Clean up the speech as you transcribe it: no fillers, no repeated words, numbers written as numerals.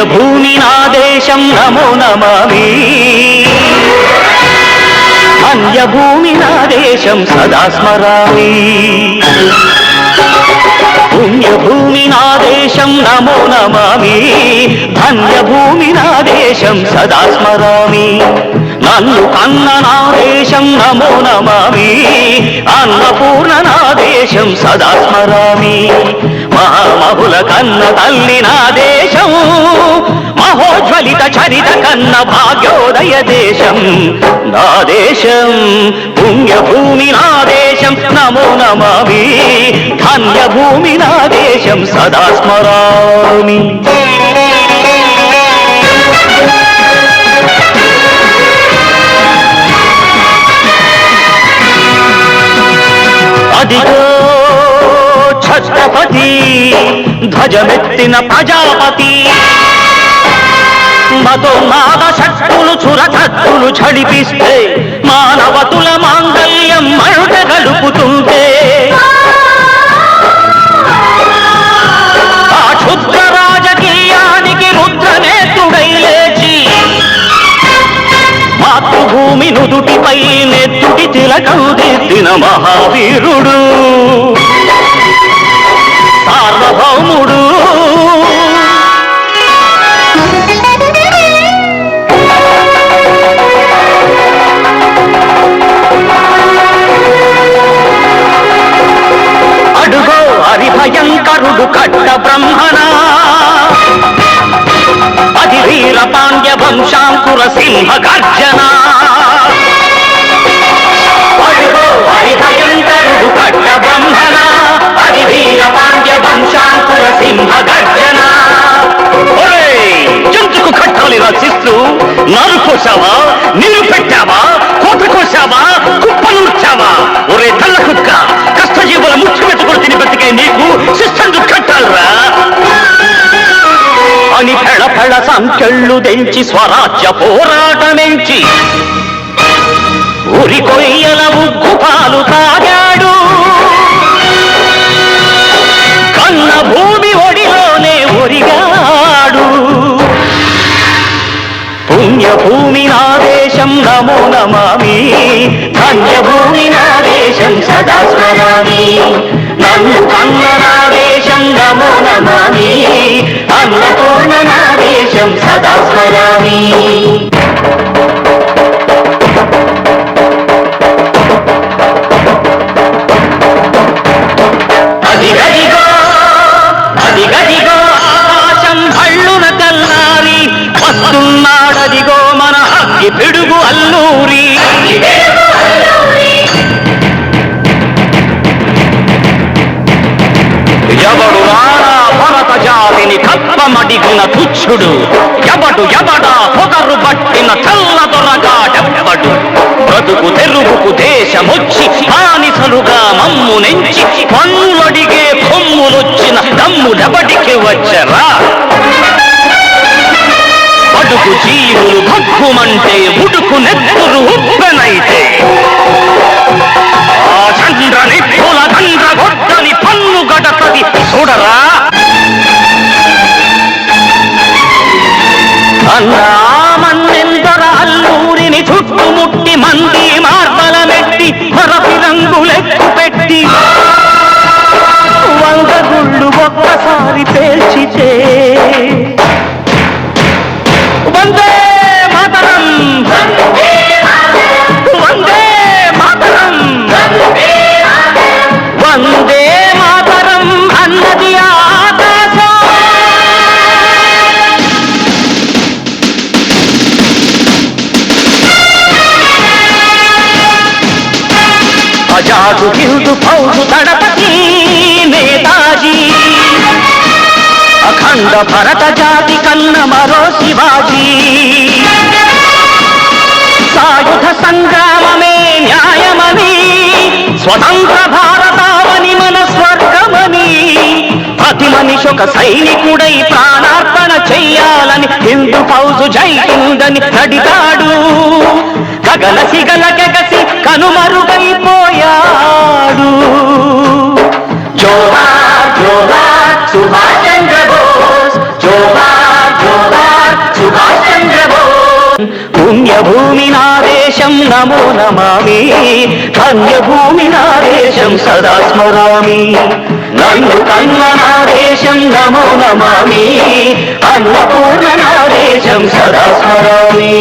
పుణ్యభూమి నా దేశం నమో నమామి అన్యభూమి నా దేశం సదా స్మరామి పుణ్యభూమి నా దేశం నమో నమామి ధన్యభూమి నా దేశం సదా స్మరామి నన్ను కన్న నా దేశం నమో నమామి అన్నపూర్ణ నా దేశం సదా స్మరామి మహామహుల కన్న తల్లి నా దేశం మహోజ్వలిత చరిత కన్న భాగ్యోదయ దేశం నా దేశం పుణ్యభూమి నా దేశం నమో నమామి ధన్యభూమి నా దేశం సదా స్మరామి అదిగో ఛత్రపతి ధ్వజమెత్తిన ప్రజాపతి మతోన్మాద శక్తులు చురకత్తులు ఝడిపిస్తే మానవతుల మాంగళ్యం మరుట గడుపుతుంటే ఆ క్షుద్ర రాజకీయానికి రుద్రనేత్రుడై లేచి మాతృభూమి నుదుటిపై నెత్తుటి తిలకం దిద్దిన మహావీరుడు సార్వభౌముడు అడుగో హరిభయంకరుడు కట్ట బ్రహ్మణ అది వీర పాండ్య వంశాంకుర సింహ గర్జన అడుగో హరిభయంకరుడు కట్ట బ్రహ్మణ అది వీర పాండ్య వంశాంకుర సింహ గర్జన జంతుకు కట్టాలి రచిస్తూ నరుకోసావా నీరు పెట్టావా కోట కోసావా కుప్పనూర్చావా ఒరే తల్ల కుక్క కష్టజీవుల ముచ్చు పెట్టుకుని తిని బతికే నీకు శిస్తందు కట్టాలరా అని ఫెళ ఫెళ సంఖ్యళ్ళు తెంచి స్వరాజ్య పోరాటమెంచి ఉరి కొయ్యల ఉగ్గుపాలు తాగాడు కన్న భూమి ఒడిలోనే ఒరిగాడు పుణ్యభూమి నా దేశం నమో నమామి ధన్యభూమి నా దేశం సదా స్మరామి నన్ను కన్న నా దేశం నమో నమామి అన్నపూర్ణ నా దేశం సదా స్మరామి అదిగదిగో అదిగదిగో ఆకాశం భళ్ళున తెల్లారి వస్తున్నాడదిగో మన అగ్గి పిడుగు అల్లూరి ఎవడు రారా భరత జాతిని కప్పమడిగిన తుచ్చుడు ఎవడు ఎవడా పొగరు పట్టిన చల్ల దొరగాడెవడు బ్రతుకు తెరుగుకు దేశమొచ్చి బానిసలుగా మమ్ము నెంచి పన్నులడిగే కొమ్ములొచ్చిన దమ్ములెవడికి వచ్చరా బడుగు జీవులు భగ్గుమంటే ఉడుకు నెత్తురు ఉప్పెనైతే ఆ చంద్ర నిప్పుల దండ్ర గొడ్డలి పన్ను గడతది చూడరా అన్నామన్నెందర అల్లూరిని చుట్టుముట్టి మంది మార్బలమెట్టి మరపి రంగులెక్కు పెట్టి 100 గుళ్ళు ఒక్కసారి పేల్చితే వందే మాతరం వందే మాతరం వందే మాతరం అన్నది ఆకాశం అజాదు హిందు ఫౌజు దళపతి నేతాజీ అఖండ భరత జాతి కన్న మరో శివాజీ సాయుధ సంగ్రామమే న్యాయమని స్వతంత్ర భారతావని మన స్వర్గమని ప్రతి మనిషి ఒక సైనికుడై ప్రాణార్పణ చెయ్యాలని హిందూ ఫౌజు జై హిందని నడిగాడు గగన సిగల గెగసి కనుమరుగైపోయాడు జోహార్ జోహార్ సుభాష్ చంద్ర బోస్ జోహార్ జోహార్ పుణ్యభూమి నా దేశం నమో నమామి, ధన్యభూమి నా దేశం సదా స్మరామి. నన్ను కన్న నా దేశం నమో నమామి, అన్నపూర్ణ నా దేశం సదా స్మరామి.